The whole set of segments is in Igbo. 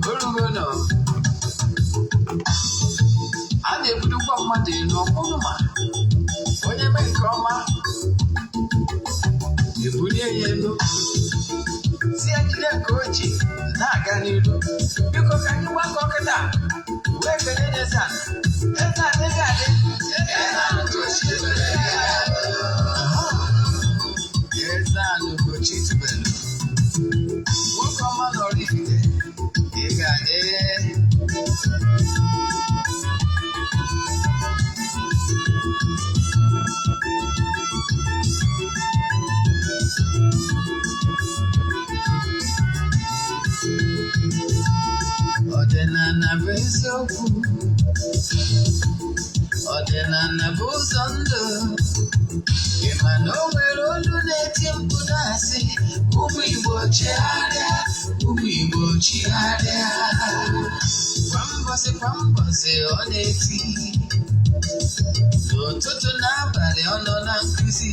Orugono. A na-ebudokwa mmadụ elu ọkpụrụma. Onye mee nke ọma. Ebulie ya elu. Si ejide nke oji na-aga n'ilu. Biko ka anyị gbakọ kịta. Wee kele Eze-Ana. Eze-Ana ga-adị. Eze-Ana Ugochi tubelu. Eze-Ana Ugochi tubelu. Nwoke ọma na oraifite. Ị ga-adị. Ọdịnala bụ eziokwu. Ọdịnala bụ ụzọ ndụ. Ị ma na o nwere olu na-eti mkpu na-asị ụmụ Igbo chigharịa, ụmụ Igbo chigharịa. Kwa mbọsị ọ na-eti. N'ụtụtụ n'abalị ọ nọ na nkụzi.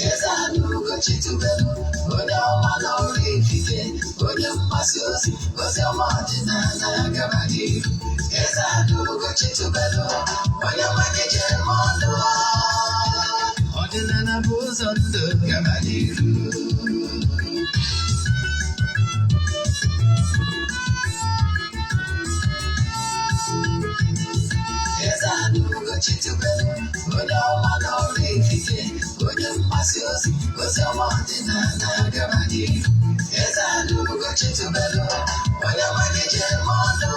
Eze-Ana Ugochi tubelu. Onye ọma na oraifite. Onye mgbasa ozi ọma ọdịnala gaba n'ihu. Eze-Ana Ugochi tubelu. Onye mmanye jere m ọnụ. Ọdịnala bụ ụzọ ndụ gaba n'ihu. Eze-Ana Ugochi tubelu. Onye ọma na oraifite. Onye mgbasa ozi ọma ọdịnala gaba n'ihu. Eze-Ana Ugochi tubelu. Onye mmanye jere m ọnụ.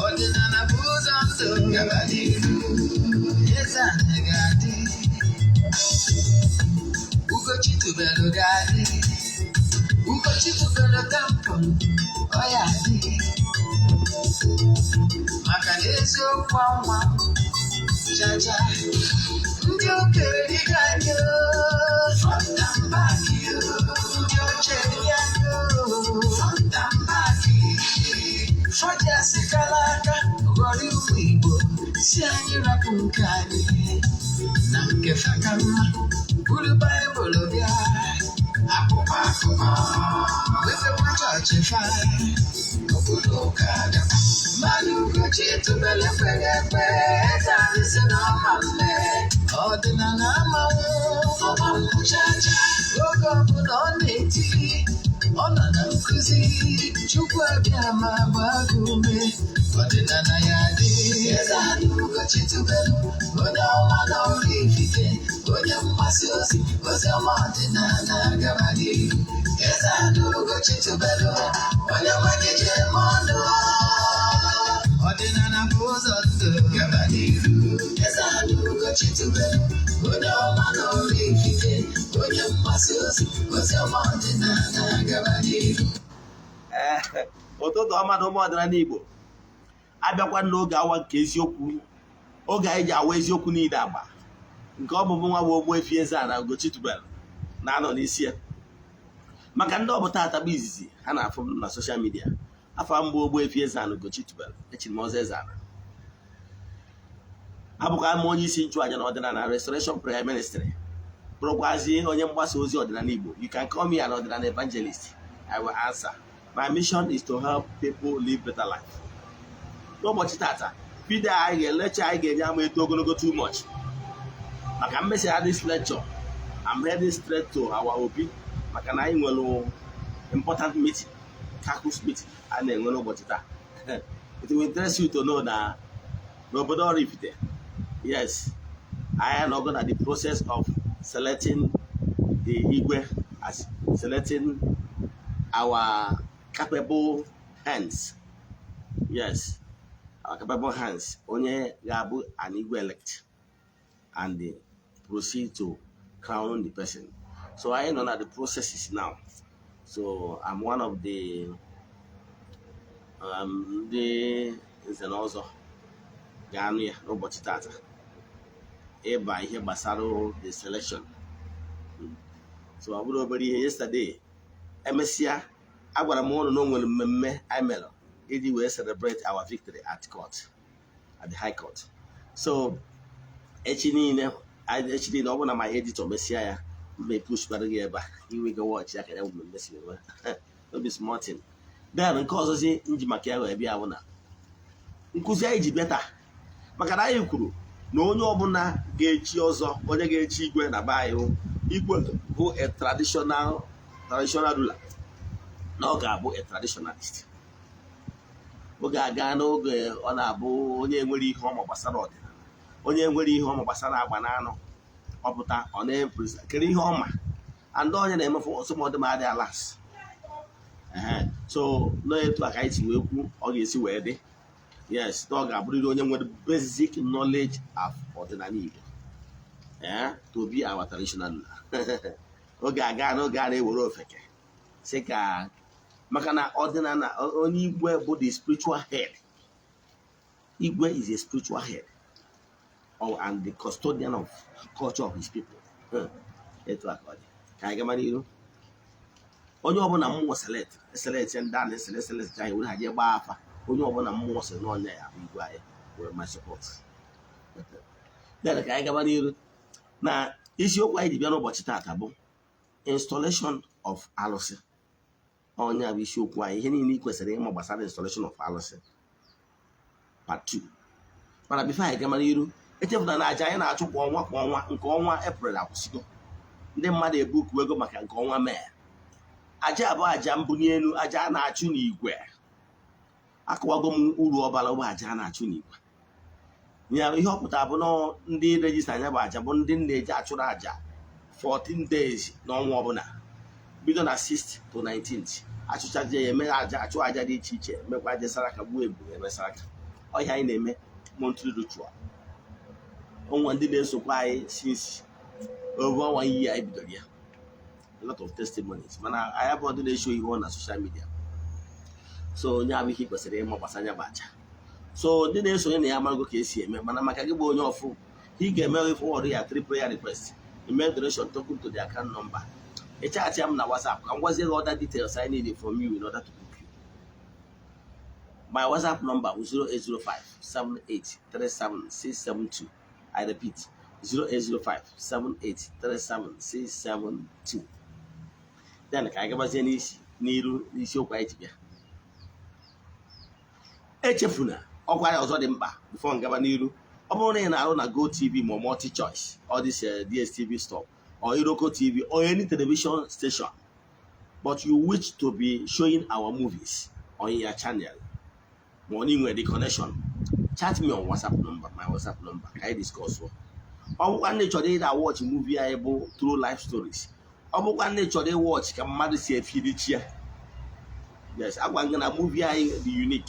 Ọdịnala bụ ụzọ ndụ gaba n'ihu. Eze-Ana ga-adị. Ugochi tubelu ga-adị. Ugochi tubelu tempụl. Ọ ya adị. Maka na eziokwu ọnwa jaja. Ndị okenye dịga anyị front and back. Ndị oche dịga anyị front and back. Soja sikala aka ghọrọ ụmụ Igbo. Si anyị rapụ nke anyị na nke faka mma. Buru Baịbụl bịa. Akụkọ wepekwa chọọchị fa. Obodo ụka adakwa. Mmadụ Ugochi tubelu ekpere ekpe. Eze-Ana si na ọma mme. Ọdịnala amanwụ ọma mmụchacha. Oge ọbụla ọ na-eti. Ọ nọ na nkụzi. Chukwu abịa ma gbaa gị ume. Ọdịnala ya dị. Eze-Ana Ugochi tubelu. Onye ọma na oraifite. Onye mgbasa ozi ọma ọdịnala gaba n'ihu. Eze-Ana Ugochi tubelu. Onye mmanye jere m ọnụ. Ọdịnala bụ ụzọ ndụ gaba n'ihu. Eze-Ana Ugochi tubelu. Onye ọma na oraifite. Onye mgbasa ozi ọma ọdịnala gaba n'ihu. Ụtụtụ ọma na ụmụ ọdịnala Igbo. Abịakwa n'oge awa nke eziokwu. Oge anyị ji awa eziokwu niile agba. Nke ọ bụbụ nwa bụ Ogbuefi Eze-Ana Ugochi tubelu na-anọ n'isi ya. Maka ndị ọbụta atabụ izizi ha na-afụ m na soshal midia. Afọ mbụ Ogbuefi Eze-Ana Ugochi tubelu. Echiri m ọzọ Eze-Ana. Abụkwa m onye isi nchụaja na ọdịnala Restoration Prayer Ministry. Bụrụkwazi onye mgbasa ozi ọdịnala Igbo. You can call me an ọdịnala evangelist. I will answer. My mission is to help people live better life. N'ụbọchị tata, video anyị ga-elecha anyị ga-enye ama eto ogologo too much. Maka mmesịa this lecture, I'm heading straight to our obi. Maka na anyị nwere important meeting, caucus meeting, a na-enwe n'ụbọchị taa. It will interest you to know na n'obodo oraifite. Yes, I am not at the process of selecting the Igwe as selecting our capable hands. Yes, our capable hands. Onye ga-abụ an Igwe elect and they proceed to crown the person. So I know that the process is now. So I'm one of the is an also Ghana n'ụbọchị tata ịba ihe gbasara the selection. So I bụrụ obere ihe yesterday emesịa agwara m ụnụ na o nwere mmemme anyị mere iji wee celebrate our victory at court, at the high court. So echi niile ọ bụ na my editor mesịa ya may push by the back. You will go watch. I can help me messing with no be smart thing. Then cause say nji maka ya bia wona. Nkuzi anyị ji beta. Maka na anyị kwuru na onye ọbụla ga-echi ọzọ, onye ga-echi igwe na be anyị igwe bụ a traditional ruler. Na ọ ga-abụ a traditionalist. Oge aga n'oge ọ na-abụ onye nwere ihe ọma gbasara ọdịnala, onye nwere ihe ọma gbasara agba na anụ ọpụta ọ na-epresa kere ihe ọma and onye na-emefu ọsọmọdụ ma adị alas. So n'etu aka anyị si wee kwu ọ ga-esi wee dị. Yes, na ọ ga-abụrịrị onye nwere basic knowledge of ọdịnala Igbo to be our traditional ruler. Oge aga n'oge a na-ewere ofeke sị ka maka na ọdịnala onye igwe bụ the spiritual head. Igwe is a spiritual head and the custodian of culture of his people. Etu aka ọ dị ka anyị gama n'iru. Onye ọbụla mmụọ select ndị a na-select anyị were ha jee gbaa afa. Onye ọbụla mmụọ sị n'ọnya ya bụ igwe anyị were my support. Then ka anyị gaba n'iru na isiokwu anyị ji bịa n'ụbọchị taata bụ installation of Arusi. Onye bụ isiokwu anyị, ihe niile ị kwesịrị ịma gbasara installation of Arusi part 2. Mana bifo anyị gama n'iru, echefuna na aja anyị na-achụ kwa ọnwa nke ọnwa April akwụsịgo. Ndị mmadụ ebuku ego maka nke ọnwa Mee. Aja abụ aja mbunye elu, aja a na-achụ n'igwe. Akọwago m uru ọbara bụ aja a na-achụ n'igwe. Ya ihe ọpụta bụ na ndị rejista anya bụ aja bụ ndị na-eji achụrụ aja 14 days n'ọnwa ọbụla bido na 6th to 19th. Achụchaje ya eme aja, achụ aja dị iche iche, mekwa aja saraka, gbuo ebu eme saraka. Ọhịa anyị na-eme monthly ritual. Onwe ndị na-esokwa anyị since over 1 year anyị bidoro ya. A lot of testimonies. Mana I have ndị na-esho ihe na social media. So onye abụghị kwesịrị ịma gbasara ya bụ aja. So ndị na-esonye na ya amago ka esi eme, mana maka gị bụ onye ọfụ, ị ga-eme forward ya 3 prayer request, email donation token to the account number. Chat m na WhatsApp. Ka m gwazie gị other details I need from you in order to book you. My WhatsApp number is 08057837672. I repeat, 08057837672. Then ka anyị gabazie n'isiokwu anyị ji bịa. Echefuna ọkwa ya ọzọ dị mkpa before ngaba n'iru. Ọ bụrụ na ị na-arụ na Go TV ma multi choice, all this DSTV stuff, or Iroko TV, or any television station, but you wish to be showing our movies on your channel, morning with the connection, chat me on WhatsApp number, my WhatsApp number. I discuss one. Or one nature they that watch movie able through life stories. Or one nature they watch can mother see a few chair. Yes, I'm gonna movie the unique.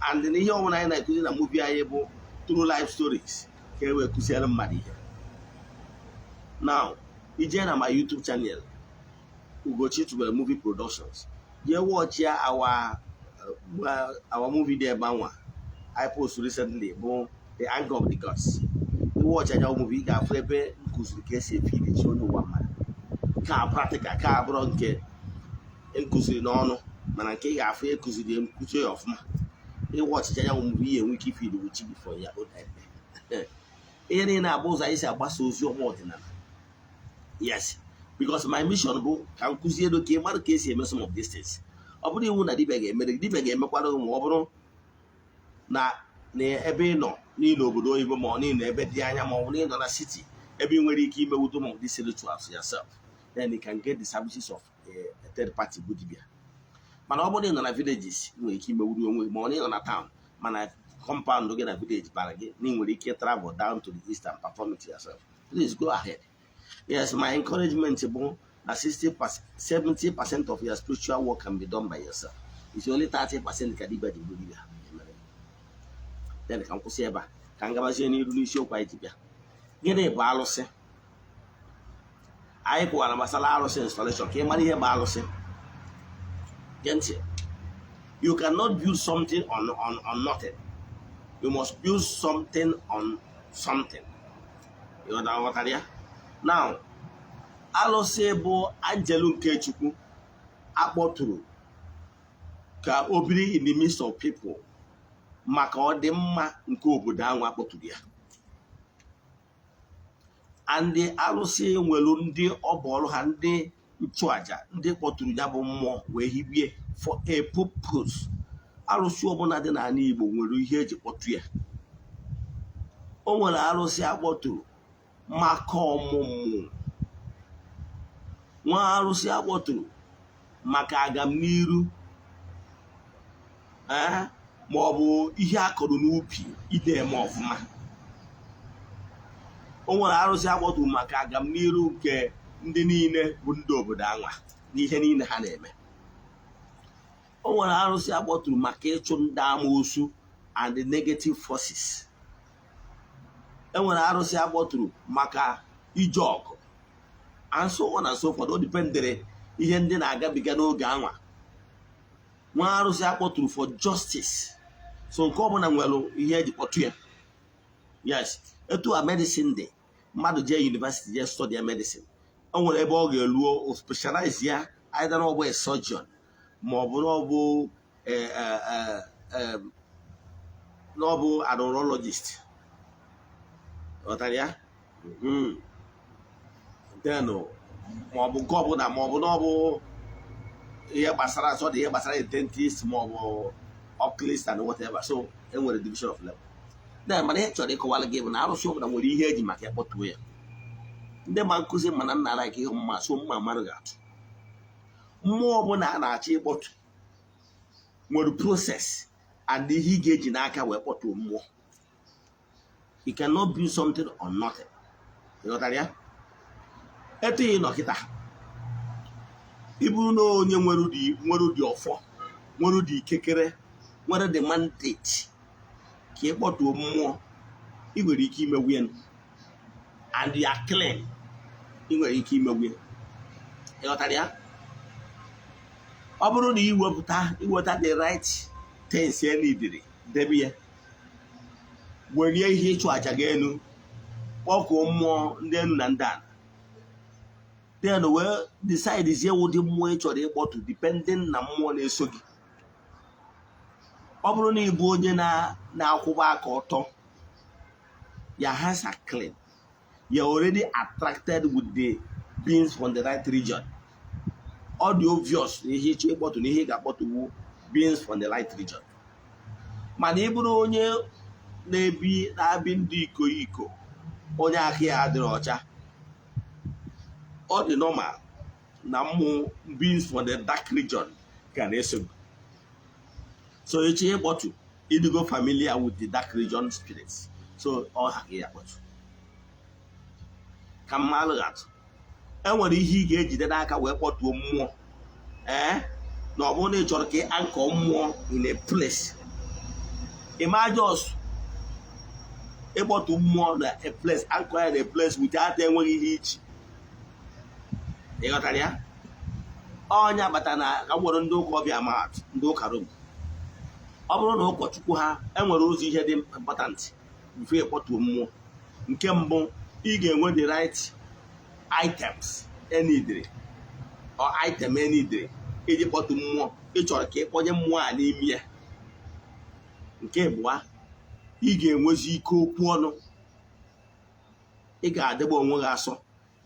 And then here when I could a movie able through life stories. Here we could see money. Now, you join my YouTube channel, Ugochi tubelu movie productions. You watch here our movie there, Banwa. I post recently, The Anger of the Gods. You watch our movie, got Frepe, Kusuke, feed show no one man. Car practical, car bronche, and Kusinano, Manake, Afre, Kusi, Kuche of Ma. You watch the movie and we keep feed which before your own head. Any nabos I say about social more than yes, because my mission book can consider the one case some of these things. Obody won a debate game, Mobro na near Ebe no, Nino Budo, even morning, Ebe Diana morning on a city, everywhere you keep with them of these rituals yourself. Then you can get the services of a third party good beer. But nobody in the villages, you keep morning on a town, man, compound to get a village bargain, meaning you can travel down to the east and perform it yourself. Please go ahead. Yes, my encouragement is that 70% of your spiritual work can be done by yourself. It's only 30% can be done by the then can say about can give us any show quite here. Get a balance. I go on a masala installation. Came money here balance. You cannot build something on nothing. You must build something on something. You know what I mean? Now, Arusi bụ Angelu nke Chukwu akpọtụrụ ka o biri in the midst of people maka ọ dị mma nke obodo ahụ akpọtụrụ ya. and the Arusi nwere ndị ọbọrụ ha ndị nchụaja ndị kpọtụrụ ya bụ mmụọ wee hibie for a purpose. Arụsị ọbụla dị n'ala Igbo nwere ihe eji kpọtụ ya. O nwere arụsị akpọtụrụ maka ọmụmụ, nwa arụsị akpọtụrụ maka agamniru, ma ọ bụ ihe akọrọ n'ubi ide eme ọfụma. O nwere arụsị akpọtụrụ maka agamniru nke ndị niile bụ ndị obodo anwa n'ihe niile ha na-eme. O nwere arụsị akpọtụrụ maka ịchụ ndị amoosu and the negative forces. E nwere arụsị akpọtụrụ maka ije ọgụ and so on and so forth. O dipendere ihe ndị na-agabiga n'oge anwa. Nwa arụsị akpọtụrụ for justice. So nke ọbụla nwere ihe eji kpọtụ ya. Yes, etu a medicine dị, mmadụ jee university jee study medicine, o nwere ebe ọ ga-eluo o specialize ya, either na ọ bụ a surgeon ma ọ bụ na ọ bụ an urologist. Ghọtara ya? Then ma ọ bụ nke ọbụla, ma ọ bụ na ọ bụ ihe gbasara asọ dị ihe gbasara dentist ma ọ bụ oculist and whatever. So e nwere division of level. Then mana ihe chọrọ ịkọwara gị bụ na arụsị ọbụla nwere ihe eji maka ịkpọtuo ya. Ndị ma nkụzi mana nna ala ike ihe mma, so mma mmadụ ga-atụ. Mmụọ ọbụla a na-achọ ịkpọtụ nwere process and ihe ị ga-eji n'aka wee kpọtuo mmụọ. You cannot build something on nothing. Ịghọtara ya? Etu ị nọ kịta, ị bụrụ na onye nwere ụdị ọfọ, nwere ụdị ikekere, nwere the mandate ka ị kpọtuo mmụọ, ị nwere ike imewu ya, and you are clean, ị nwere ike imewu ya. Ịghọtara ya? Ọ bụrụ na iweta the right things ya n'idiri debe ya, were ihe ịchụ aja gị elu, kpọkuo mmụọ ndị enu na ndị ala, then wee decide zie ụdị mmụọ ị chọrọ ịkpọtụ depending na mmụọ na-eso gị. Ọ bụrụ na ị bụ onye na-akwụba aka ọtọ, your hands are clean, you're already attracted with the beings from the right region. All the obvious na ihe ịchọ ịkpọtụ na ihe ị ga-akpọtụwu beings from the right region. Mana ị bụrụ onye na-abi ndị iko, onye aka ya adịrị ọcha, ọ dị normal na mmụ beings from the dark region ga na-eso. So echi ịkpọtụ ịdịgo familiar with the dark region spirits, so ọ ha ga akpọtụ. Ka mmalụ atụ, enwere ihe ị ga-ejide n'aka wee kpọtuo mmụọ, na ọ bụrụ na ị chọrọ ka ị ankọ mmụọ in a place. Imagine ịkpọtụ mmụọ na a place, ankọ ya na a place without enweghị ihe ichi. Ị ghọtara ya? Onye agbata na ka nwere ndị ụka ọbịa maatụ, ndị ụka Rom. Ọ bụrụ na ụkọchukwu ha enwere ụzọ ihe dị important before ịkpọtuo mmụọ. Nke mbụ, ị ga-enwe the right items enidere or item enidere iji kpọtụ mmụọ ị chọrọ ka ị kpọnye mmụọ a n'ime ya. Nke abụọ, ị ga-enwezi ike okwu ọnụ, ị ga-adịgba onwe gị asọ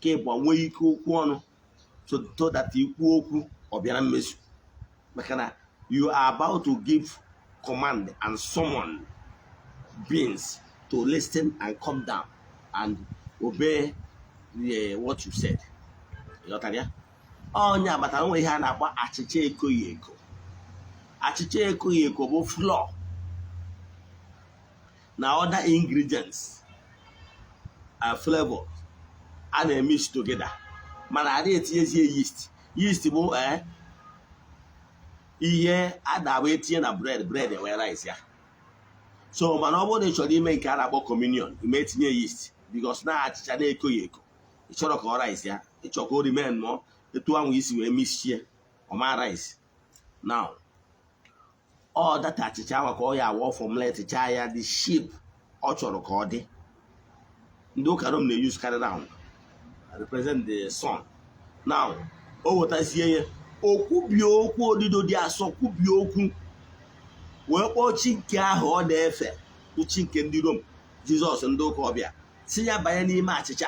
ka ị bụ nwee ike okwu ọnụ, so that ikwu okwu ọ bịara mmezu. Maka na you are about to give command and summon beings to listen and come down and obey what you said. Ịghọtara ya? Onye agbata nwe ihe a na-akpọ achịcha ekoghị eko. Achịcha ekoghị eko bụ flour na other ingredients and flavor a na-mix together, mana adịghị etinyezie yeast. Yeast bụ ihe a na-agba etinye na bread wee rice ya. So mana ọ bụrụ na ị chọrọ ime nke a na-akpọ communion, ime etinye yeast, because na achịcha na-ekoghị eko, ị chọrọ ka ọ rice ya, ị chọrọ ka o remain nọ etu ahụ isi wee mixie ọma rice. Now ọ data achịcha ahụ ka ọ ya awọ formulate chaa ya the shape ọ chọrọ ka ọ dị. Ndị ụka Rom na-use carry down represent the sun. Now o wetazie ya, okwubie okwu odido dị asọ, kwubie okwu wee kpọọ chi nke ahụ ọ na-efe, chi nke ndị Rom, Jizọs, ndị ụka ọbịa, si ya banye n'ime achịcha,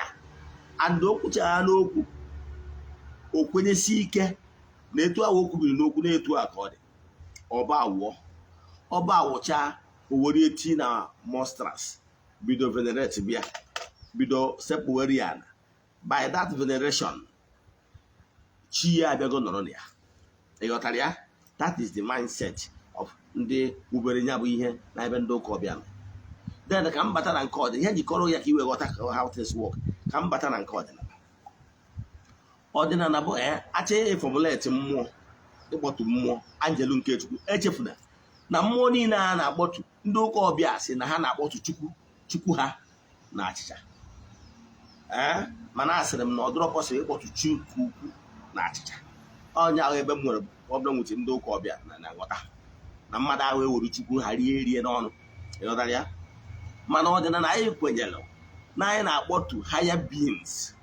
and okwuchara n'okwu o kwenyesi ike na etu ahụ o kwubiri n'okwu na-etu a ka ọ dị ọba awụcha o were eti na monsters bido venerate bịa bido sekpuwere ya na by that veneration chi ya abịago nọrọ na ya ịghọtara ya. That is the mindset of ndị wubere ya bụ ihe na ebe ndị ụka ọbịa nọ. Then ka m bata na nke ọdịnala ihe jikọrọ ya ka iwe ghọta how things work. Ka m bata na nke ọdịnala bụ achị formulate mmụọ ịkpọtụ mmụọ anjelu nke Chukwu. Echefuna na mmụọ niile a na-akpọtụ ndị ụka ọbịa si na ha na-akpọtụ Chukwu ha na achịcha mana asịrị m na ọ dịrọ pọsịbụl ịkpọtụ Chukwu na achịcha. Onye ahụ ebe m nwere problem with ndị ụka ọbịa na nghọta na mmadụ ahụ ewere Chukwu ha rie n'ọnụ ịghọtara ya. Mana ọdịnala anyị kwenyere na anyị na-akpọtụ higher beings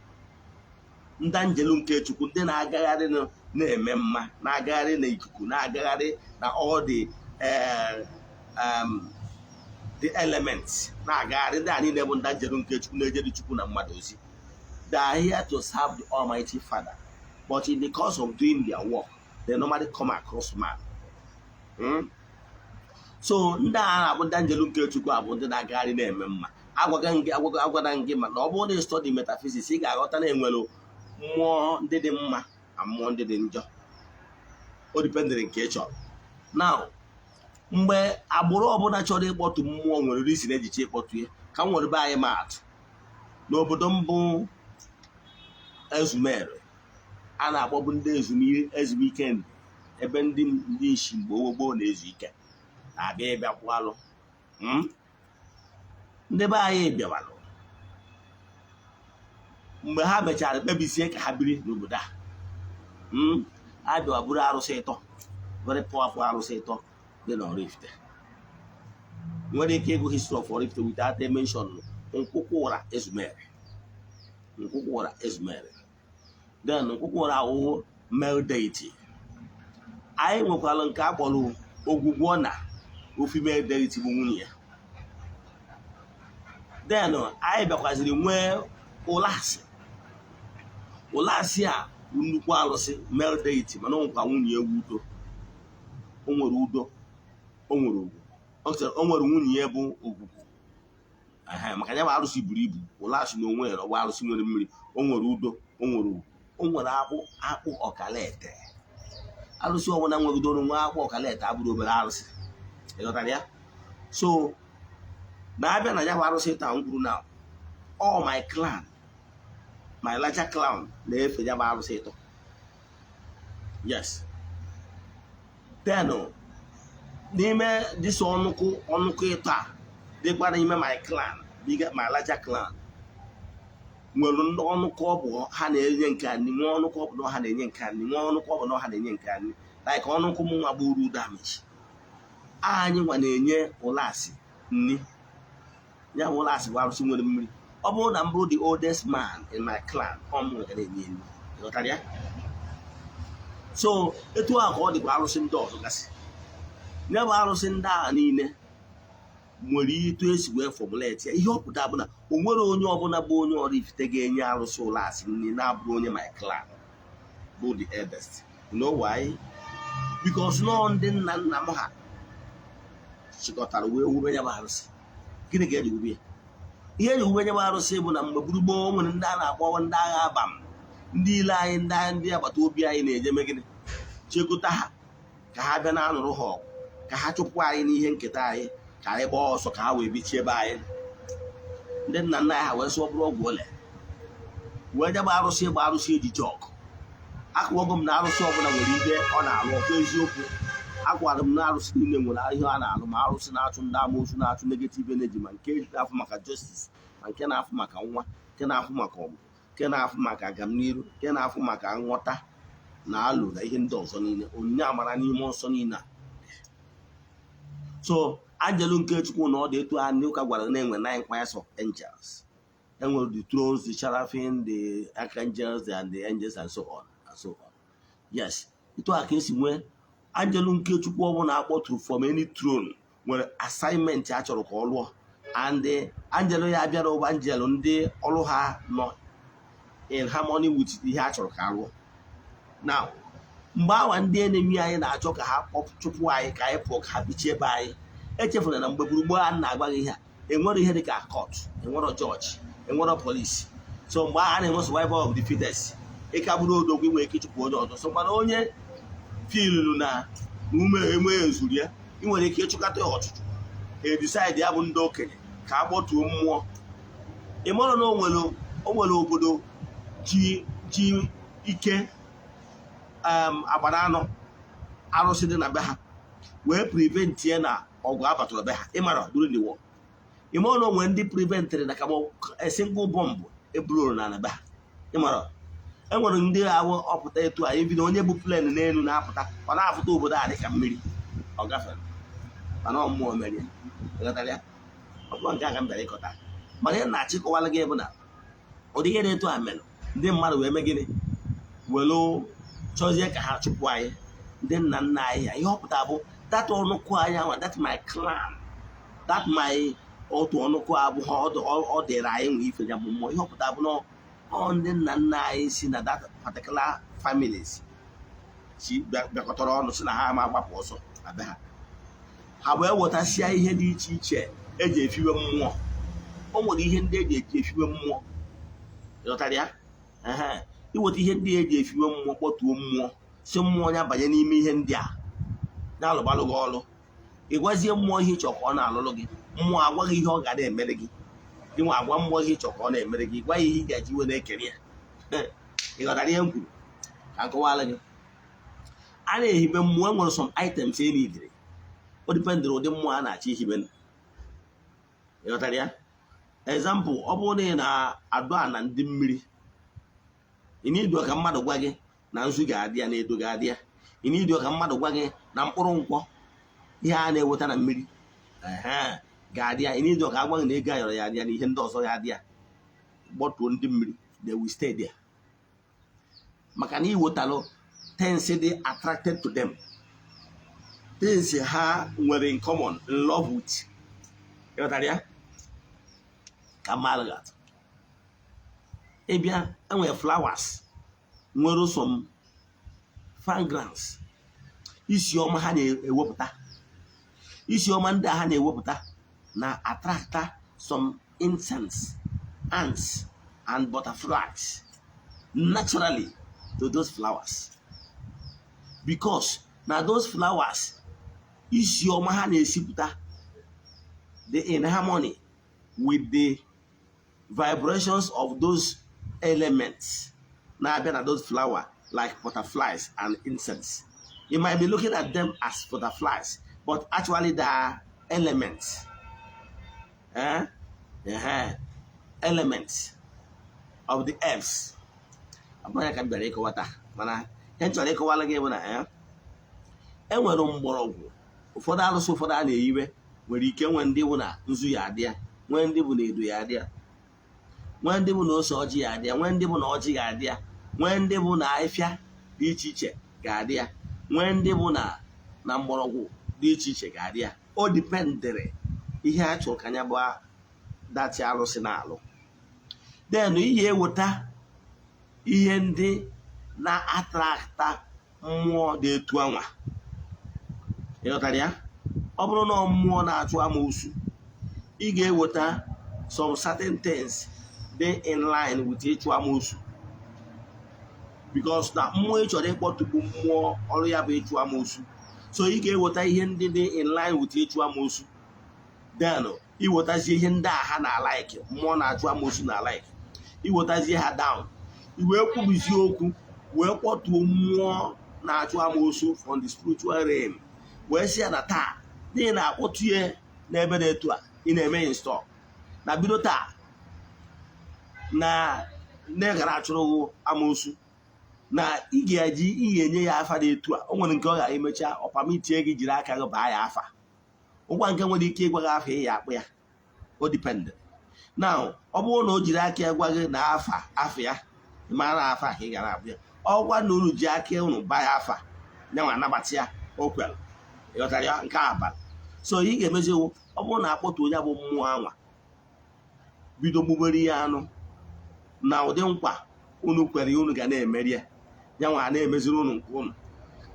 ndị anjelu nke Chukwu ndị na-agagharị na-eme mma na-agagharị na ikuku na-agagharị na all the elements na-agagharị ndị a niile bụ ndị anjelu nke Chukwu na-ejere Chukwu na mmadụ ozi. They are here to serve the Almighty Father, but in the course of doing their work they normally come across man. So ndị a na-abụ ndị anjelu nke Chukwu abụ ndị na-agagharị na-eme mma. Agwara gị ma na ọ bụrụ na ị study metaphysics ị ga-aghọta na enwere mmụọ ndị dị mma na mmụọ ndị dị njọ. O dipendere nke ị chọrọ. Now mgbe agbụrụ ọbụla chọrọ ịkpọtụ mmụọ nwere reason ejiche ịkpọtụ ya. Ka m nwere be anyị maatụ n'obodo mbụ Ezumere a na-akpọbụ ndị ezumike ndụ ebe ndị isi mgbe gboo na-ezu ike na-abịa ịbịa kwalụ. Ndị be anyị bịawalụ mgbe ha mechara kpebisie ka ha biri n'obodo a bịawa buru arụsị ịtọ very powerful arụsị ịtọ dị na Oraifite. Nwere ike ịgụ history of Oraifite without a mention nkwụkwọ ụra Ezumere. Then nkwụkwọ ụra ahụhụ male deity. Anyị nwekwara nke a kpọrọ ogwugwo na female deity bụ nwunye ya. Then anyị bịakwaziri nwee ụlasị a nnukwu arụsị male deity mana ọ nwekwa nwunye ewu udo. O nwere udo o nwere ugwu o nwere nwunye ya bụ ogwugwu maka ya bụ arụsị buru ibu. Ụlasị na onwe ya ọgba arụsị nwere mmiri. O nwere udo o nwere ugwu o nwere akpụ ọkalete. Arụsị ọbụla nwegidoro nwa akpụ ọkalete abụrụ obere arụsị ịghọtara ya. So na-abịa na ya bụ arụsị taa m kwuru na all my clan my larger clan na-efe ya bụ arụsị ịtọ. Yes. Then n'ime dịsị ọnụkụ ịtọ a dịkwa n'ime my clan my larger clan nwere ndị ọnụkụ ọ bụ ha na-enye nke anyị nwe ọnụkụ ọ bụ na ha na-enye nke anyị nwe ọnụkụ ọ bụ na ha na-enye nke anyị like ọnụkụ m nwa gburu damage anyị nwa na-enye ụlasị nri. Ya bụ ụlasị bụ arụsị nwere mmiri. Ọ bụrụ na m bụrụ the oldest man in my clan ọ m nwere na-enye nri ịghọtara ya. So etu a ka ọ dịkwa arụsị ndị ọzọ gasị. Ya bụ arụsị ndị agha niile nwere etu esi wee formulate ya. Ihe ọpụta bụ na o nwere onye ọbụla bụ onye Oraifite ga-enye arụsị ụlasị nri na-abụrụ onye my clan bụ the eldest. You know why? Because nọọ ndị nna nna m ha chịkọtara wee wube ya bụ arụsị. Gịnị ka eji wube ya? Ihe eji wube ya bụ arụsị bụ na mgbe gburu gboo nwere ndị a na-akpọwa ndị agha abam. Ndị ile anyị ndị agbata obi anyị na-eje megide chekọta ha ka ha bịa na-anụrụ ha ọgụ ka ha chụpụ anyị n'ihe nketa anyị ka anyị gbaa ọsọ ka ha wee bichie ebe anyị. Ndị nna nna anyị ha wee sụọ bụrụ ọgwụ ole wee jebe arụsị ịgba arụsị ejije ọgụ. Akụwago m na arụsị ọbụla nwere ihe ọ na-alụ ọkụ eziokwu. Agwara m na arụsị niile nwere ihe a na-alụ ma arụsị na-achụ ndị amoosu na-achụ negative energy ma nke na-afụ maka justice ma nke na-afụ maka nwa nke na-afụ maka ọmụ nke na-afụ maka agamniru nke na-afụ maka nghọta na alụ na ihe ndị ọzọ niile onyinye amara n'ime nsọ niile. So anjelu nke Chukwu na ọ dị etu a ndị ụka gwara na-enwe 9 choirs of angels. Enwere the thrones, the seraphim, the archangels and the angels and so on and so on. Yes, etu a ka esi nwee anjelu nke Chukwu ọ bụla akpọtụrụ from any throne nwere assignment a chọrọ ka ọ lụọ. And anjelu ya bịara ụba anjelu ndị ọrụ ha nọ in harmony with ihe a chọrọ ka alụọ. Now mgbe awa ndị enemi anyị na-achọ ka ha chụpụ anyị ka anyị pụọ ka ha bichie ebe anyị, echefuna na mgbe gburugburu a na-agba gị ihe a enwere ihe dị ka court, enwere jọji, enwere polisi. So mgbe a na-enwe survival of the fittest, ịka bụrụ odogwu nwere ike ịchụpụ onye ọzọ. So mana onye fiilu na ume enweghị ezuru ya, ị nwere ike ịchụkata ya ọchụchụ, edisaidi ya bụ ndị okenye ka a kpọtuo mmụọ. Ị mara na o nwere obodo ji ike agbara anọ arụsị dị na be ha wee prevent ya na ọgụ abatụrụ be ha. Ịmara during the war, ị mara na onwe ndị preventịrị na kama single bomb ebururu na be ha. Ịmara enwere ndị ahụ ọpụta etu a ebido onye bụ plen n'elu na-apụta, ọ na-apụta obodo a dịka mmiri ọ gafere, mana mmụọ mere ya. Ọgwụ nke a ka m bịara ịkọta, mana ihe na-achịkọwala gị bụ na ụdị ihe na-etu a mere ndị mmadụ wee mee gịnị, welu chọzie ka ha chụpụ anyị ndị nna nna anyị ya. Ihe ọpụta bụ that ọnụkụ anyị ahụ, that my clan, that my otu ọnụkụ abụghị ọ dịrị anyị nwe ife ya bụ mmụọ. Ihe ọpụta bụ na ọ ndị nna nna anyị si na that particular families si bịakọtara ọnụ si na ha ma agbapụ ọsọ abịa ha wee wetasịa ihe dị iche iche eji efiwe mmụọ. O nwere ihe ndị eji efiwe mmụọ, ịghọtara ya? Iweta ihe ndị eji efiwe mmụọ, kpọtuo mmụọ, si mmụọ ya banye n'ime ihe ndị a na-alụbalụ gị ọlụ. Ị gwazie mmụọ ihe ịchọ ka ọ na-alụlụ gị, mmụọ agwaghị ihe ọ ga na-emere gị. Gị nwa agwa mmụọ ihe ịchọ ka ọ na-emere gị, gwa ya ihe ị ga-eji iwe na-ekere ya. Ịghọtara ihe m kwuru? Ka nkọwala gị. A na-ehibe mmụọ, enwere some items e nidiri, o dipendịrị ụdị mmụọ a na-achọ ihibe. Ịghọtara ya? Example, ọ bụrụ na ị na-adụ a na ndị mmiri, ị na-edo ka mmadụ gwa gị na nzu ga-adị ya na edo ga-adị ya. Ị na-edo ka mmadụ gwa gị na mkpụrụ nkwọ, ihe a na-eweta na mmiri ga-adị ya. Ị na-edo ka agwa gị na ego ayọrọ ya adị ya na ihe ndị ọzọ ya adị ya. Gbọtuo ndị mmiri, they will stay there, maka na iwetalụ things dị attracted to them, things ha nwere in common, in love with. Ịghọtara ya? Ka mmadụ ga-atụ ịbịa, enwere flowers nwere some fragrance, isi ọma ha na-ewepụta. Isi ọma ndị a ha na-ewepụta na attract some insects, ants and butterflies naturally to those flowers, because na those flowers isi ọma ha na-esipụta dị in harmony with the vibrations of those elements na-abịa na those flowers, like butterflies and insects. You might be looking at them as butterflies, but actually they are elements. Elements of the earth. Abụghị ka m bịara ịkọwata, mana ihe m chọrọ ịkọwala gị bụ na enwere mgbọrọgwụ ụfọdụ arụsị ụfọdụ a na-eyiwe nwere ike nwee ndị bụ na nzu ya adị ya, nwee ndị bụ na edo ya adị ya, nwee ndị bụ na ose ọjị ya adị ya, nwee ndị bụ na ọjị ga-adị ya, nwee ndị bụ na ahịfịa dị iche iche ga-adị ya, nwee ndị bụ na mgbọrọgwụ dị iche iche ga-adị ya. O dipendịrị ihe a chọrọ ka anya bụ dati arụsị na-alụ. Then ihe eweta ihe ndị na-atrakta mmụọ dị etu anwa. Ịghọtara ya? Ọ bụrụ na mmụọ na-achụ amoosu, ị ga-eweta some certain things dị in line with ịchụ amoosu, because na mmụọ ị chọrọ ịkpọtụkwu mmụọ ọrụ ya bụ ịchụ amoosu. So ị ga-eweta ihe ndị dị in line with ịchụ amoosu. Then iwetazie ihe ndị a ha na-alaiki, mmụọ na-achụ amoosu na-alaiki, iwetazie ha down, iwee kwubizie okwu wee kpọtuo mmụọ na-achụ amoosu from the spiritual realm, wee sị ya na taa n'ihi na-akpọtụ ya n'ebe na-etu a ị na-eme install na bido taa na gara achụrụ amoosu, na ị ga-eji ihe enye ya afa dị etu a. O nwere nke ọ ga-emecha ọpamitie gị jiri aka gị baa ya afa, ụgwa nke nwere ike ịgwa gị afa ị ya akpụ ya. O dipendent. Now ọ bụrụ na o jiri aka ya gwa gị na afa ya mara afa ka ị gara akpụ ya, ọgwa na unu ji aka unu baa ya afa nyanwa anabata ya, o kwere. Ịghọtara ya? Nke abalị. So ị ga-emezi iwu, ọ bụrụ na akpọtụ onye bụ mmụọ anwa bido gbubere ya anụ na ụdị nkwa unu kwere unu ga na-emeri ya nwa na-emeziri unu nke unu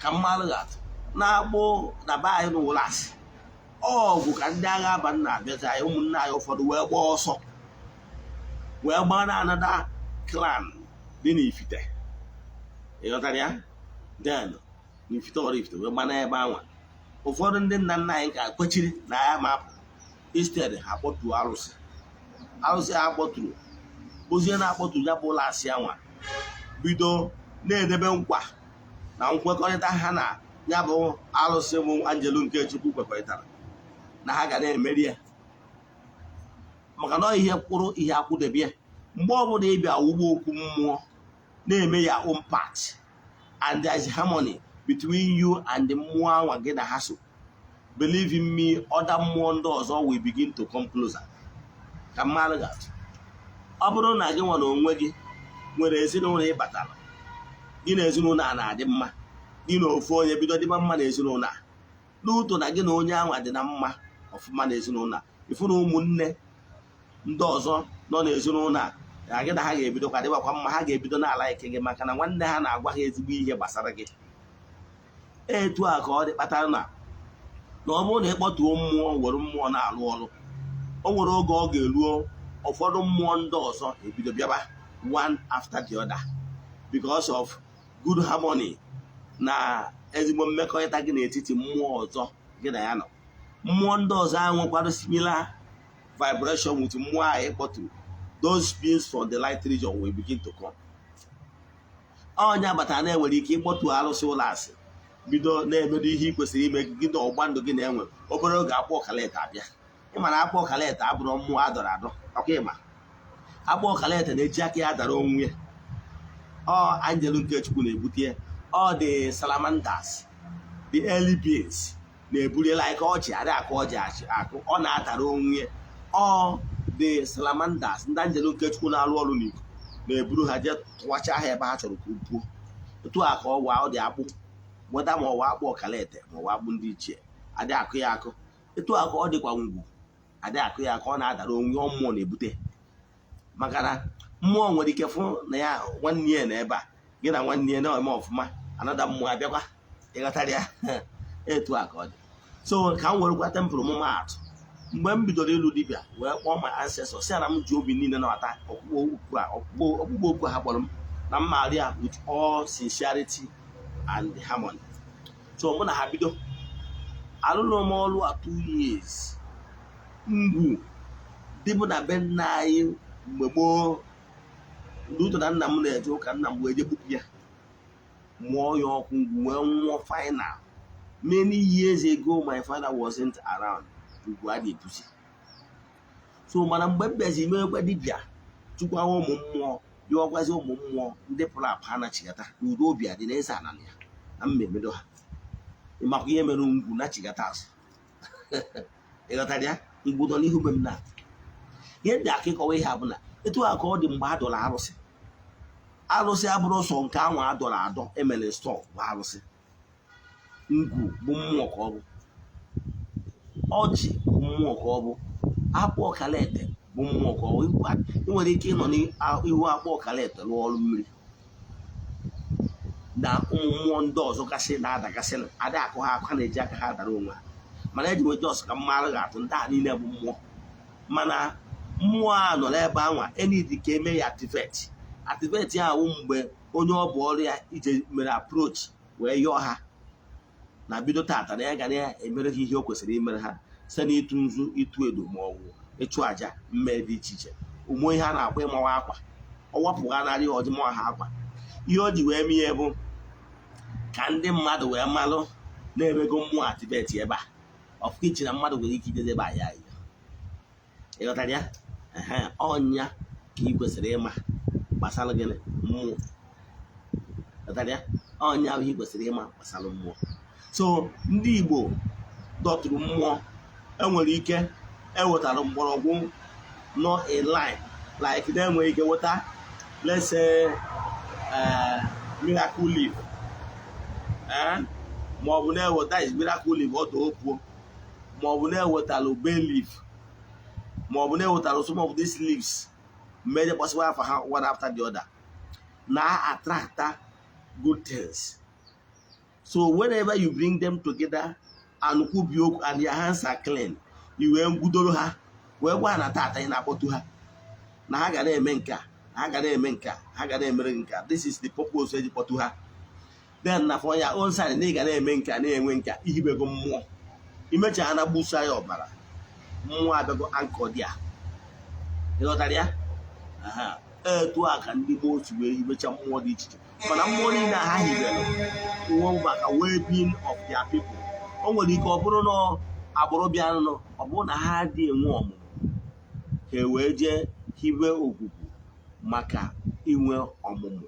ka mmalụ atụ na-agbụ na be anyị n'ụlọ asị ọgwụ ka ndị agha aba nna abịazi anyị ụmụnne anyị ụfọdụ wee gbaa ọsọ wee gbaa na anada klan dị n'Ifite ịghọtara ya den n'Ifite Oraifite wee gbaa n'ebe anwa ụfọdụ ndị nna nna anyị ka kwechiri na ya ma apụ isted ha kpọtuo arụsị ha kpọturu ozie na-akpọturu ya bụ ụlọ asị anwa bido na-edebe nkwa na nkwekọrịta ha na ya bụ arụsị bụ Angelu nke Chukwu kwekọrịtara na ha ga na-emeri ya maka na ihe mkpụrụ ihe akwụdebe ya mgbe ọbụla ịbịa wugbo okwu mmụọ na-eme ya own part and there is harmony between you and the mmụọ anwa gị na ha so believe in me other mmụọ ndị ọzọ will begin to come closer ka mmadụ ga-atụ ọ bụrụ na gị nwa na onwe gị nwere ezinụlọ ịbatara gị na ezinụlọ a na-adị mma gị na ofu onye bido dịba mma na ezinụlọ a n'ụtụ na gị na onye anwa dị na mma ọfụma na ezinụlọ a ifu na ụmụnne ndị ọzọ nọ n'ezinụlọ a gị na ha ga-ebidokwa dịbakwa mma ha ga-ebido n'ala ike gị maka na nwanne ha na-agwa ha ezigbo ihe gbasara gị etu a ka ọ dị kpatara na ọ bụrụ na ịkpọtuo mmụọ were mmụọ na-alụ ọrụ o nwere oge ọ ga-eruo ụfọdụ mmụọ ndị ọzọ ebido bịaba one after the other because of good harmony na ezigbo mmekọrịta gị n'etiti mmụọ ọzọ gị na ya nọ mmụọ ndị ọzọ ahụ nwekwara similar vibration with mmụọ ahụ ịkpọturu those beings from the light region will begin to come. Onye agbata na-enwere ike ịkpọtu arụsị ụlọ asị bido na-emedo ihe ị kwesịrị ime gị na ọgba ndụ gị na-enwe obere oge akpọ ọkalete abịa ịma na akpọ ọkalete abụrụ mmụọ adọrọ adọ ọka ịma akpọ ọkalete na-eji aka ya dara onwe ya ọ Angelu nke Chukwu na-ebute ya ọ dị salamanders the early beings na-eburila ike ọchị adị akụ ọjị akụ ọ na-atara onwe ya ọ the salamanders ndị Angelu nke Chukwu na-alụ ọrụ n'Igbo na-eburu ha jee tụwacha ha ebe ha chọrọ ka o puo etu a ka ọ dị akpụ weta ma ọwa akpụ ọkalete ma ọwa akpụ ndị ichie adị akụ ya akụ etu a ka ọ dịkwa ngwu adị akụ ya ka ọ na-adara onwe ọ mmụọ na-ebute maka na mmụọ nwere ike fụ na ya nwanne ya na ebe a gị na nwanne ya na-eme ọfụma anada mmụọ abịakwa ịghọtara ya etu a ka ọ dị so ka m werekwa tempụl m atụ mgbe m bidoro ịlụ dibịa wee kpọọ my ancestors si na m ji obi niile na-ata ọkpụkpọ okwu ha kpọrọ m na mmarị ya with all sincerity and harmony so mụ na ha bido alụlụ m ọlụ a 2 years ngwu dịbụ na be nna anyị mgbe gboo ndị ụtọ na nna m na-eje ụka nna m wee je gbupụ ya mụọ ya ọkụ ngwu wee nwụọ final many years ago my father wasn't around ugwu a na-ebusi so mana mgbe m bịazi mekwa dibịa chụkwawa ụmụ mmụọ bịakwazi ụmụ mmụọ ndị pụrụ apụ ha nachigata na udo obi adị na-eze ana ya na mmemedo ha ịmakwa ihe mere ngwu nachigata azụ ịghọtara ya ngwu nọ n'ihu be m na ihe ndị aka ịkọwa ihe abụla etu a ka ọ dị mgbe a dọrọ arụsị abụrụ sọ nke anwa adọrọ adọ emere stọ bụ arụsị ngwu bụ mmụọ ka ọ bụ ọjị bụ mmụọ ka ọ bụ akpụ ọkalete bụ mmụọ ka ọ bụ ị nwere ike ịnọ n'ihu akpụ ọkalete rụọ ọrụ mmiri na ụmụ mmụọ ndị ọzọ gasị na-adagasị adị akụ ha akụ ha na-eji aka ha dara onwe ha mana eji nweta ọsọ ka mmadụ ga-atụ ndị a niile bụ mmụọ mana mmụọ a nọ n'ebe anwa enidi ka eme ya activate ya awụ mgbe onye ọ bụ ọrụ ya ije mere approach wee yọọ ha na bido tata na ya ga na-emere ha ihe o kwesịrị imere ha site n'ịtụ nzu ịtụ edo ma ọ bụ ịchụ àjà mmiri dị iche iche ụmụ ihe a na-akpọ ịmawa akwa ọ wapụga narị ọdịmawa ha akwa ihe o ji wee mee ihe bụ ka ndị mmadụ wee malụ na-emego mmụọ atibeti ebe a ọfụka iche na mmadụ nwere ike ideze ebe a ya ịghọtara ya ọnya ka ị kwesịrị ịma gbasara gịnị mmụọ ịghọtara ya ọnya ahụ ị kwesịrị ịma gbasara mmụọ so ndị Igbo dọtụrụ mmụọ enwere ike ewetara mgbọrọgwụ nọ in line like na enwere ike weta let's say miracle leaf ma ọ bụ na-eweta is miracle leaf ọdụ opuo ma ọ bụ na-ewetara bay leaf ma ọ bụ na-ewetara some of these leaves mmejọ kpọsịwa afa ha one after the other na-attract good things. So whenever you bring them together and kwubi okwu and your hands are clean, you wee gwudoro ha wee gwa na tata ị na-akpọtu ha na ha ga na-eme nke a, ha ga na-eme nke a, ha ga na-emere nke a. This is the purpose eji kpọtu ha. Then na for your own side na ị ga na-eme nke a na-enwe nke a, ihibego mmụọ imecha ha na gbusa ya ọbara, mmụọ abịago ankọ dị a. Ịghọtara ya? Etu a ka ndị mmụọ si wee hibecha mmụọ dị iche iche, mana mmụọ niile ha hibere uwe maka well-being of their people. O nwere ike ọ bụrụ na agbụrụ bịanụ, ọ bụrụ na ha dị enwe ọmụmụ, ha wee jee hibe okwukwu maka inwe ọmụmụ.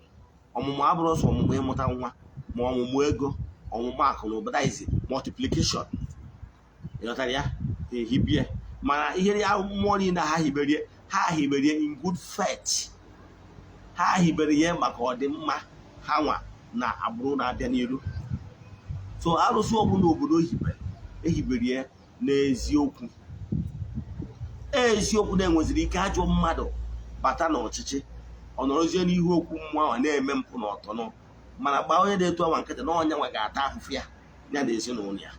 Ọmụmụ abụrụ sọ ọmụmụ ịmụta nwa, ma ọmụmụ ego, ọmụmụ akụ na ụba, is multiplication. Ịghọtara ya? Ehibie mana ihe ya mmụọ niile ha hiberie in good faith. Ha hibere ihe maka ọdịmma ha nwa na agbụrụ na-abịa n'iru. So arụsị ọbụla obodo ehiberie n'eziokwu. Eziokwu na-enweziri ike ajọ mmadụ bata n'ọchịchị, ọ nọrọzie n'ihu okwu mmụọ ahụ na-eme mpụ na ọtọnọ, mana gbaa onye na-etu awa nkịtị na onye nwa ga-ata ahụhụ ya na ezinụlọ ya.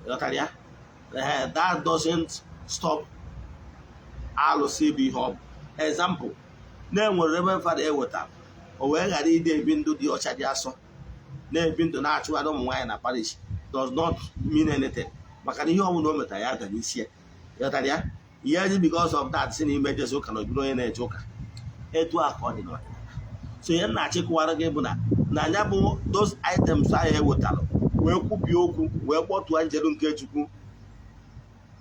Ịghọtara ya? That doesn't stop alụsị bụ ihe ọ bụ. Example, na-enwere ebe fada eweta o wee ghara ide ebi ndụ dị ọcha dị asọ, na-ebi ndụ na-achụgharị ụmụ nwaanyị na parish, does not mean anything, maka na ihe ọbụla o metara ya dara isi ya. Ịghọtara ya? Ihe ji because of that si na ime jezi ụka na obido onye na-eje ụka. Etu a ka ọ dị n'ọdịnala. So ihe na-achịkọwara gị bụ na anya bụ those items ahụ ewetara wee kwubie okwu wee kpọtụọ njeru nke Chukwu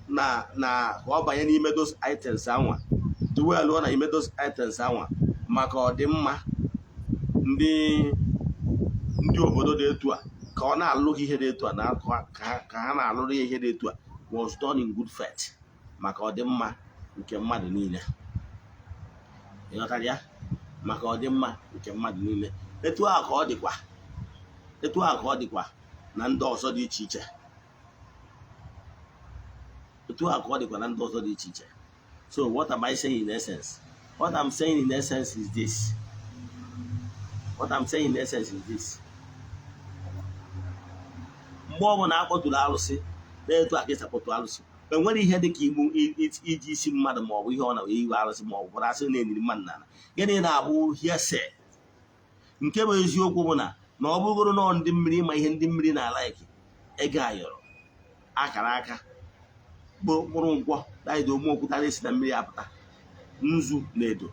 na ka ọ banye n'ime those items anwa, tuwelụọ na ime those items anwa maka ọdịmma ndị obodo dị etu a, ka ọ na-alụ ihe dị etu a na ka ha na-alụrụ ihe dị etu a was done in good faith maka ọdịmma nke mmadụ niile. Ịghọtara ya? Maka ọdịmma nke mmadụ niile. Etu a ka ọ dịkwa na ndị ọzọ dị iche iche. So what am I saying in essence? What I'm saying in essence is this. Mgbe ọ bụla akpọtụrụ alụsị na-etu a ka esi akpọtụ alụsị, enwere ihe dị ka igbu iji isi mmadụ ma ọ bụ ihe ọ na-eyiwe alụsị ma ọ bụ asị na-eniri mmadụ n'ala. Gịnị na-abụ hearsay? Nke bụ eziokwu bụ na ọ bụgoro nọ ndị mmiri ma ihe ndị mmiri na-ala eke, ego ayọrọ, akara aka, kpụrụ nkwọ daịda ome okwuta na-esi na mmiri apụta, nzu na edo,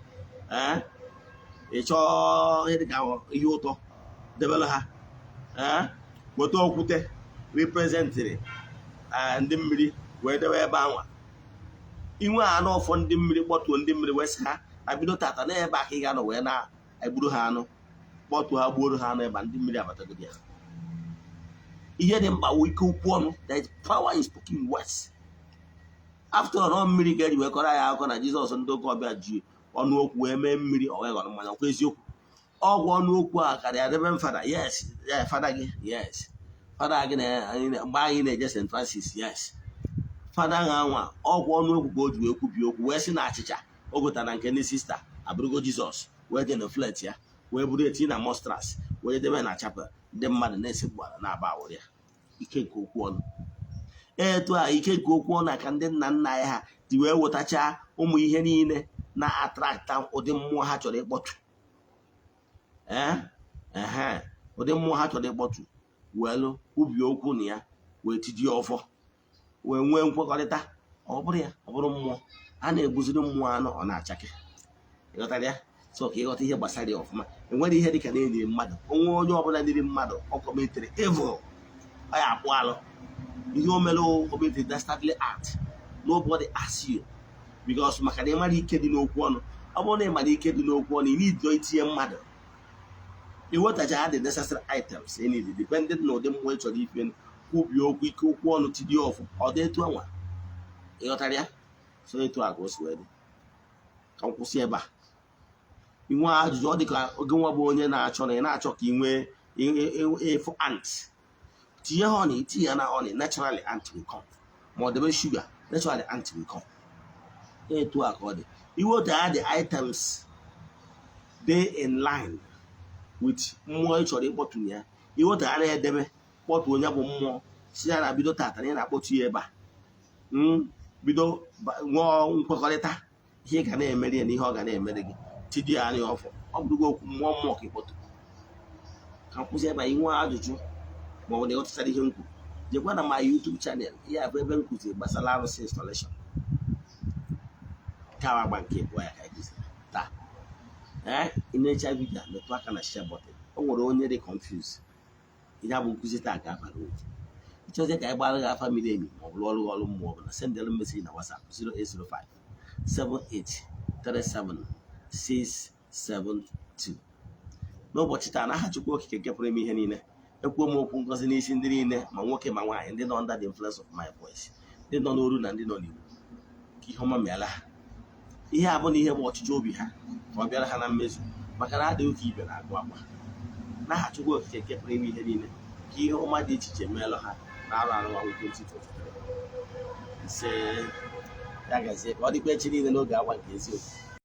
ịchọọ ihe dịka ihe ụtọ debere ha, weta okwute reprezentịrị ndị mmiri wee dewe ebe anwa. Inwe anụ ọfọ ndị mmiri kpọtuo ndị mmiri wee sị ha na bido tata na ebe aka ị ga-anọ wee na-egburu ha anụ, kpọtuo ha gbuoro ha anụ ebe ndị mmiri abatagodi ha. Ihe dị mkpa wụ ike okwu ọnụ. There is power in spoken words. After all, mmiri ga-eji wee kọrọ ya akụkọ na Jizọs ndị oge ọbịa ji ọnụ okwu wee mee mmiri o wee ghọrọ mmanya. Ọkwa eziokwu? Ọgwụ ọnụ okwu a karịa Reverend Fada. Yes, fada gị. Yes, fada gị mgbe anyị na-eje St. Francis. Yes, fada ha nwa ọgwụ ọnụ okwu ka o ji wee kwubi okwu wee si na achịcha o gota na nke ndị sista abụrụgo Jizọs wee je na flet ya wee bụrụ eti na mostras wee debe na chapel, ndị mmadụ na-esekpu ala na-aba awụrụ ya. Ike nke okwu ọnụ. Etu a ike nke okwu ọnụ aka ndị nna nna anyị ha ji wee wetacha ụmụ ihe niile na-atrakta ụdị mmụọ ha chọrọ ịkpọtụ. Ụdị mmụọ ha chọrọ ịkpọtụ welu ubi okwu na ya wee tijie ọfọ wee nwee nkwekọrịta. Ọ bụrụ ya, ọ bụrụ mmụọ a na-egbuziri mmụọ anụ ọ na-achake. Ịghọtara ya? So ka ịghọta ihe gbasara ya ọfụma. Enwere ihe dịka na-eniri mmadụ. Onye ọbụla niri mmadụ ọ kọmetịrị evil, ọ ya akpụ alụ. Ihe o mere kọmetịrị dastardly act. Nobody asks you because maka na ịmara ike dị n'okwu ọnụ. Ọ bụrụ na ịmara ike dị n'okwu ọnụ, ị need itinye mmadụ. Iwetacha the necessary items ị need depending na ụdị mmụọ ị chọrọ ife kwubi okwu ike okwu ọnụ tidie ọfụ ọ dị etu anwa. Ịghọtara ya? So etu a ka o si wee dị. Ka m kwụsị ebe a. Inwe ajụjụ, ọ dị ka oge nwa bụ onye na-achọ na ị na-achọ ka ị nwee ịfụ ant, tinye honey, tinye ya na honey, naturally ant will come. Ma ọ debe sugar, naturally ant will come. Etu a ka ọ dị. Iweta the items dey in line with mmụọ ị chọrọ ịkpọtụ ya iwetara ya edebe kpọtụ onye bụ mmụọ si ya na bido tata na ị na-akpọtụ ya ebe a bido nwụọ nkwekọrịta ihe ị ga na-emere ya na ihe ọ ga na-emere gị tidi ya anya ọfọ ọ bụrụgo okwu mmụọ mmụọ ka ịkpọtụ ka nkwụsị ebe anyị nwee ajụjụ ma ọ bụ na ịghọtachara ihe m kwuru jekwa na my YouTube channel ya bụ ebe m kụziri gbasara arụsị installation ka agba nke bụ ya ka anyị kụziri taa ị na-echa vidio metụ aka na share button o nwere onye dị confuse ihe bụ nkụzi taa ka abara uru ịchọzie ka anyị gbara gị afa miri emi ma ọ bụ ọrụ ọrụ mmụọ bụ na sendel mesej na WhatsApp 08057837672 n'ụbọchị taa n'aha Chukwu okike nke pụrụ ime ihe niile ekwuo m okwu ngozi n'isi ndị niile ma nwoke ma nwaanyị ndị nọ under the influence of my voice ndị nọ n'oru na ndị nọ n'Igbo ka ihe ọma meela ha ihe a bụ na ihe bụ ọchịchị obi ha ka ọ bịara ha na mmezu maka na adịghị ka ibe na-agụ akwa n'aha Chukwu okike nke pụrụ ime ihe niile ka ihe ọma dị iche iche meelụ ha na-arụ arụwa nwoke ise ya gazie ka ọ dịkwa echi niile n'oge awa nke eziokwu.